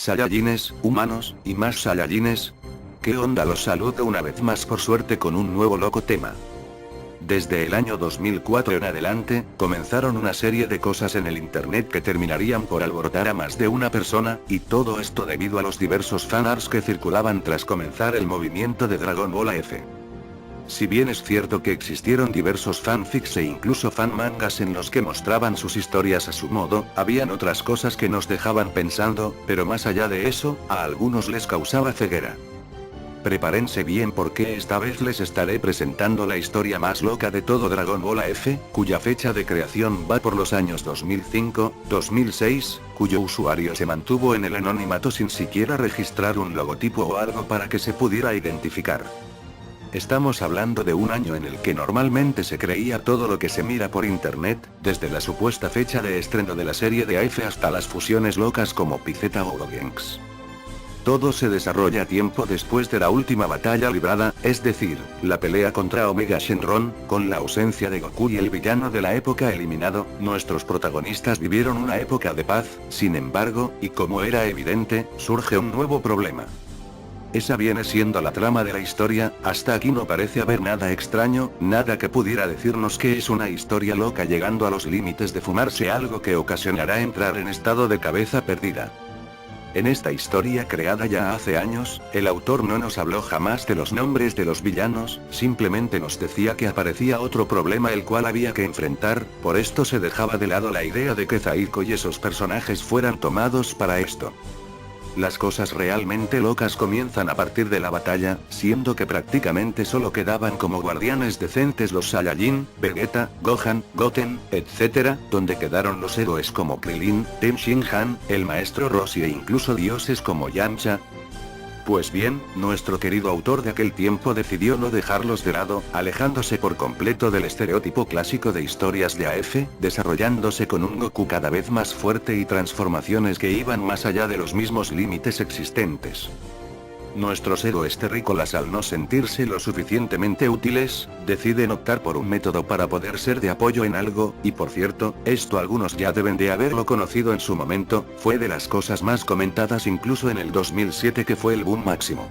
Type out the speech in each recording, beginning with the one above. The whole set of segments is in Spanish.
Saiyajines, humanos, y más Saiyajines. ¿Qué onda? Los saludo una vez más, por suerte, con un nuevo loco tema. Desde el año 2004 en adelante, comenzaron una serie de cosas en el internet que terminarían por alborotar a más de una persona, y todo esto debido a los diversos fanarts que circulaban tras comenzar el movimiento de Dragon Ball F. Si bien es cierto que existieron diversos fanfics e incluso fanmangas en los que mostraban sus historias a su modo, habían otras cosas que nos dejaban pensando, pero más allá de eso, a algunos les causaba ceguera. Prepárense bien porque esta vez les estaré presentando la historia más loca de todo Dragon Ball F, cuya fecha de creación va por los años 2005, 2006, cuyo usuario se mantuvo en el anonimato sin siquiera registrar un logotipo o algo para que se pudiera identificar. Estamos hablando de un año en el que normalmente se creía todo lo que se mira por internet, desde la supuesta fecha de estreno de la serie de AF hasta las fusiones locas como Pizeta o Gogenks. Todo se desarrolla tiempo después de la última batalla librada, es decir, la pelea contra Omega Shenron, con la ausencia de Goku y el villano de la época eliminado. Nuestros protagonistas vivieron una época de paz, sin embargo, y como era evidente, surge un nuevo problema. Esa viene siendo la trama de la historia. Hasta aquí no parece haber nada extraño, nada que pudiera decirnos que es una historia loca llegando a los límites de fumarse algo que ocasionará entrar en estado de cabeza perdida. En esta historia creada ya hace años, el autor no nos habló jamás de los nombres de los villanos, simplemente nos decía que aparecía otro problema el cual había que enfrentar, por esto se dejaba de lado la idea de que Zaiko y esos personajes fueran tomados para esto. Las cosas realmente locas comienzan a partir de la batalla, siendo que prácticamente solo quedaban como guardianes decentes los Saiyajin, Vegeta, Gohan, Goten, etc., donde quedaron los héroes como Krillin, Ten Shin-Han, el maestro Roshi e incluso dioses como Yamcha. Pues bien, nuestro querido autor de aquel tiempo decidió no dejarlos de lado, alejándose por completo del estereotipo clásico de historias de AF, desarrollándose con un Goku cada vez más fuerte y transformaciones que iban más allá de los mismos límites existentes. Nuestros héroes terrícolas, al no sentirse lo suficientemente útiles, deciden optar por un método para poder ser de apoyo en algo, y por cierto, esto algunos ya deben de haberlo conocido en su momento, fue de las cosas más comentadas incluso en el 2007 que fue el boom máximo.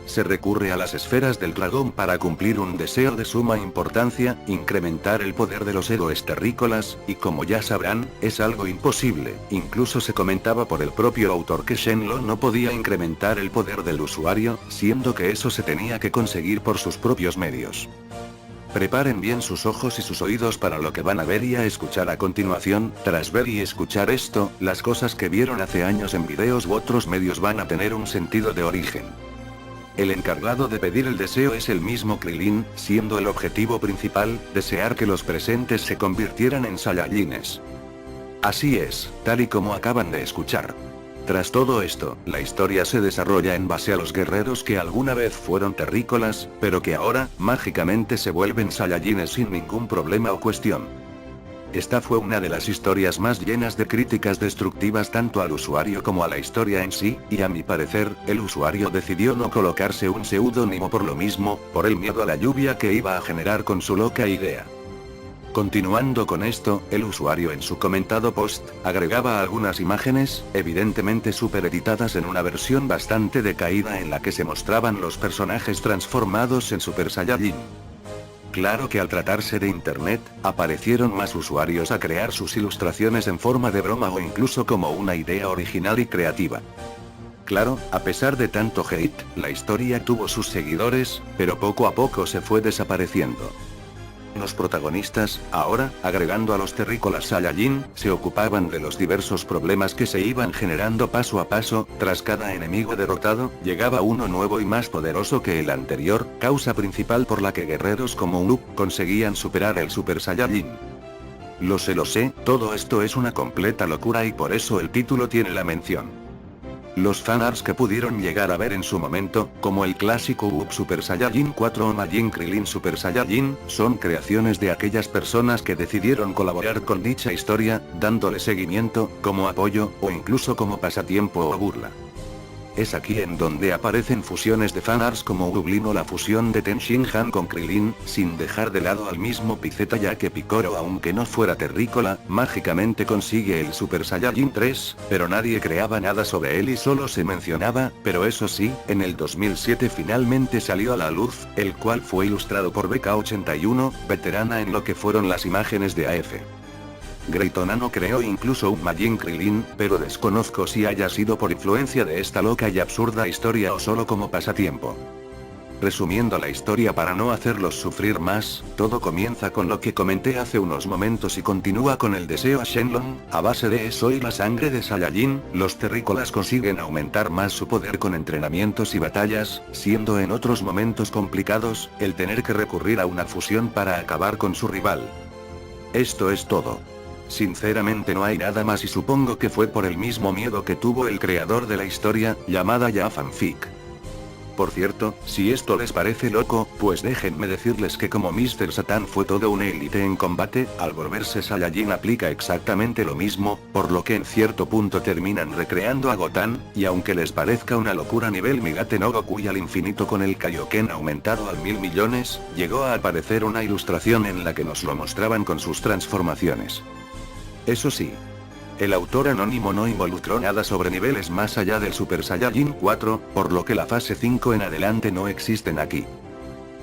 Se recurre a las esferas del dragón para cumplir un deseo de suma importancia, incrementar el poder de los héroes terrícolas, y como ya sabrán, es algo imposible. Incluso se comentaba por el propio autor que Shenlong no podía incrementar el poder del usuario, siendo que eso se tenía que conseguir por sus propios medios. Preparen bien sus ojos y sus oídos para lo que van a ver y a escuchar a continuación. Tras ver y escuchar esto, las cosas que vieron hace años en videos u otros medios van a tener un sentido de origen. El encargado de pedir el deseo es el mismo Krillin, siendo el objetivo principal, desear que los presentes se convirtieran en Saiyajines. Así es, tal y como acaban de escuchar. Tras todo esto, la historia se desarrolla en base a los guerreros que alguna vez fueron terrícolas, pero que ahora, mágicamente se vuelven Saiyajines sin ningún problema o cuestión. Esta fue una de las historias más llenas de críticas destructivas tanto al usuario como a la historia en sí, y a mi parecer, el usuario decidió no colocarse un seudónimo por lo mismo, por el miedo a la lluvia que iba a generar con su loca idea. Continuando con esto, el usuario en su comentado post, agregaba algunas imágenes, evidentemente super editadas en una versión bastante decaída en la que se mostraban los personajes transformados en Super Saiyajin. Claro que al tratarse de internet, aparecieron más usuarios a crear sus ilustraciones en forma de broma o incluso como una idea original y creativa. Claro, a pesar de tanto hate, la historia tuvo sus seguidores, pero poco a poco se fue desapareciendo. Los protagonistas, ahora, agregando a los terrícolas Saiyajin, se ocupaban de los diversos problemas que se iban generando paso a paso. Tras cada enemigo derrotado, llegaba uno nuevo y más poderoso que el anterior, causa principal por la que guerreros como Uluk conseguían superar el Super Saiyajin. Lo sé, todo esto es una completa locura y por eso el título tiene la mención. Los fanarts que pudieron llegar a ver en su momento, como el clásico Up Super Saiyajin 4 o Majin Krillin Super Saiyajin, son creaciones de aquellas personas que decidieron colaborar con dicha historia, dándole seguimiento, como apoyo, o incluso como pasatiempo o burla. Es aquí en donde aparecen fusiones de fanarts como Ublin o la fusión de Ten Shin Han con Krillin, sin dejar de lado al mismo Picetta, ya que Picoro, aunque no fuera terrícola, mágicamente consigue el Super Saiyajin 3, pero nadie creaba nada sobre él y solo se mencionaba, pero eso sí, en el 2007 finalmente salió a la luz, el cual fue ilustrado por BK81, veterana en lo que fueron las imágenes de AF. Greytonano creó incluso un Majin Krillin, pero desconozco si haya sido por influencia de esta loca y absurda historia o solo como pasatiempo. Resumiendo la historia para no hacerlos sufrir más, todo comienza con lo que comenté hace unos momentos y continúa con el deseo a Shenlong. A base de eso y la sangre de Saiyajin, los terrícolas consiguen aumentar más su poder con entrenamientos y batallas, siendo en otros momentos complicados, el tener que recurrir a una fusión para acabar con su rival. Esto es todo. Sinceramente no hay nada más y supongo que fue por el mismo miedo que tuvo el creador de la historia, llamada ya fanfic. Por cierto, si esto les parece loco, pues déjenme decirles que como Mr. Satan fue todo un élite en combate, al volverse Saiyajin aplica exactamente lo mismo, por lo que en cierto punto terminan recreando a Goten, y aunque les parezca una locura nivel Migate no Goku y al infinito con el Kaioken aumentado al 1000 millones, llegó a aparecer una ilustración en la que nos lo mostraban con sus transformaciones. Eso sí, el autor anónimo no involucró nada sobre niveles más allá del Super Saiyajin 4, por lo que la fase 5 en adelante no existen aquí.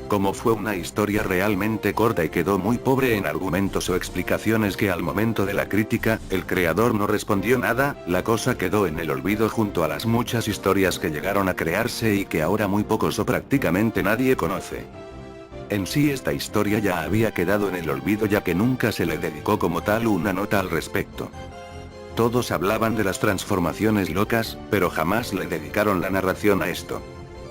Como fue una historia realmente corta y quedó muy pobre en argumentos o explicaciones que al momento de la crítica, el creador no respondió nada, la cosa quedó en el olvido junto a las muchas historias que llegaron a crearse y que ahora muy pocos o prácticamente nadie conoce. En sí esta historia ya había quedado en el olvido ya que nunca se le dedicó como tal una nota al respecto. Todos hablaban de las transformaciones locas, pero jamás le dedicaron la narración a esto.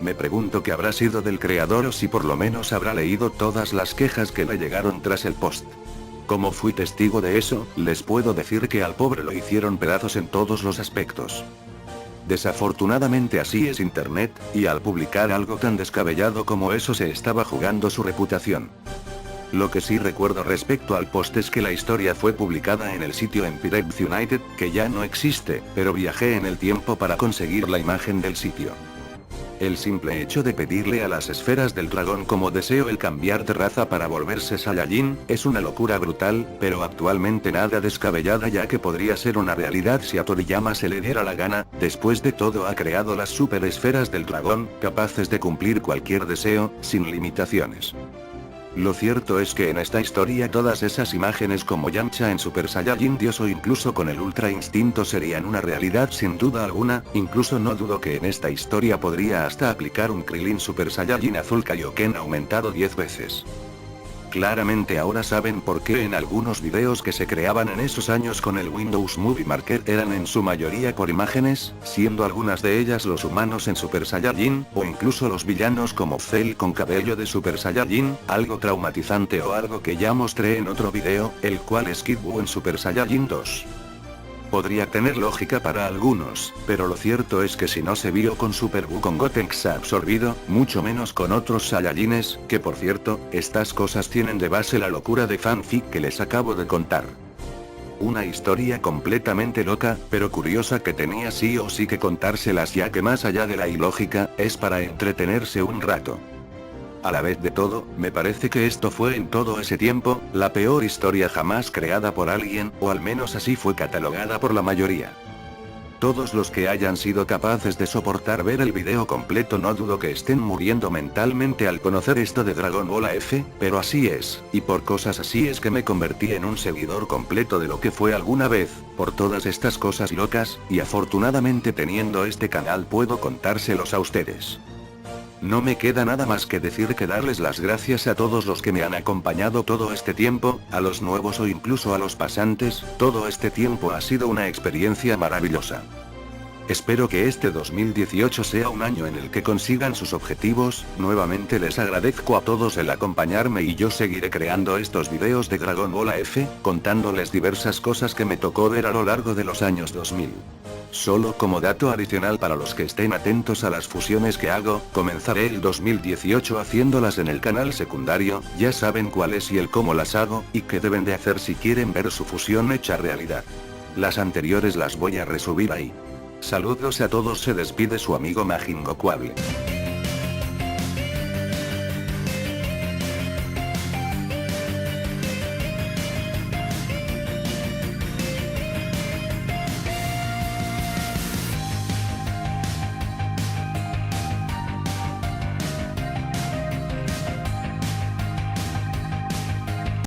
Me pregunto qué habrá sido del creador o si por lo menos habrá leído todas las quejas que le llegaron tras el post. Como fui testigo de eso, les puedo decir que al pobre lo hicieron pedazos en todos los aspectos. Desafortunadamente así es internet, y al publicar algo tan descabellado como eso se estaba jugando su reputación. Lo que sí recuerdo respecto al post es que la historia fue publicada en el sitio Empire United, que ya no existe, pero viajé en el tiempo para conseguir la imagen del sitio. El simple hecho de pedirle a las esferas del dragón como deseo el cambiar de raza para volverse Saiyajin, es una locura brutal, pero actualmente nada descabellada ya que podría ser una realidad si a Toriyama se le diera la gana. Después de todo ha creado las super esferas del dragón, capaces de cumplir cualquier deseo, sin limitaciones. Lo cierto es que en esta historia todas esas imágenes como Yamcha en Super Saiyajin Dios o incluso con el Ultra Instinto serían una realidad sin duda alguna, incluso no dudo que en esta historia podría hasta aplicar un Krillin Super Saiyajin Azul Kaioken aumentado 10 veces. Claramente ahora saben por qué en algunos videos que se creaban en esos años con el Windows Movie Maker eran en su mayoría por imágenes, siendo algunas de ellas los humanos en Super Saiyajin, o incluso los villanos como Cell con cabello de Super Saiyajin, algo traumatizante o algo que ya mostré en otro video, el cual es Kid Buu en Super Saiyajin 2. Podría tener lógica para algunos, pero lo cierto es que si no se vio con Super Buu con Gotenks absorbido, mucho menos con otros Saiyajines, que por cierto, estas cosas tienen de base la locura de fanfic que les acabo de contar. Una historia completamente loca, pero curiosa que tenía sí o sí que contárselas ya que más allá de la ilógica, es para entretenerse un rato. A la vez de todo, me parece que esto fue en todo ese tiempo, la peor historia jamás creada por alguien, o al menos así fue catalogada por la mayoría. Todos los que hayan sido capaces de soportar ver el video completo no dudo que estén muriendo mentalmente al conocer esto de Dragon Ball AF, pero así es, y por cosas así es que me convertí en un seguidor completo de lo que fue alguna vez, por todas estas cosas locas, y afortunadamente teniendo este canal puedo contárselos a ustedes. No me queda nada más que decir que darles las gracias a todos los que me han acompañado todo este tiempo, a los nuevos o incluso a los pasantes, todo este tiempo ha sido una experiencia maravillosa. Espero que este 2018 sea un año en el que consigan sus objetivos. Nuevamente les agradezco a todos el acompañarme y yo seguiré creando estos videos de Dragon Ball AF, contándoles diversas cosas que me tocó ver a lo largo de los años 2000. Solo como dato adicional para los que estén atentos a las fusiones que hago, comenzaré el 2018 haciéndolas en el canal secundario, ya saben cuáles y el cómo las hago, y qué deben de hacer si quieren ver su fusión hecha realidad. Las anteriores las voy a resubir ahí. Saludos a todos, se despide su amigo Majin Gokuable.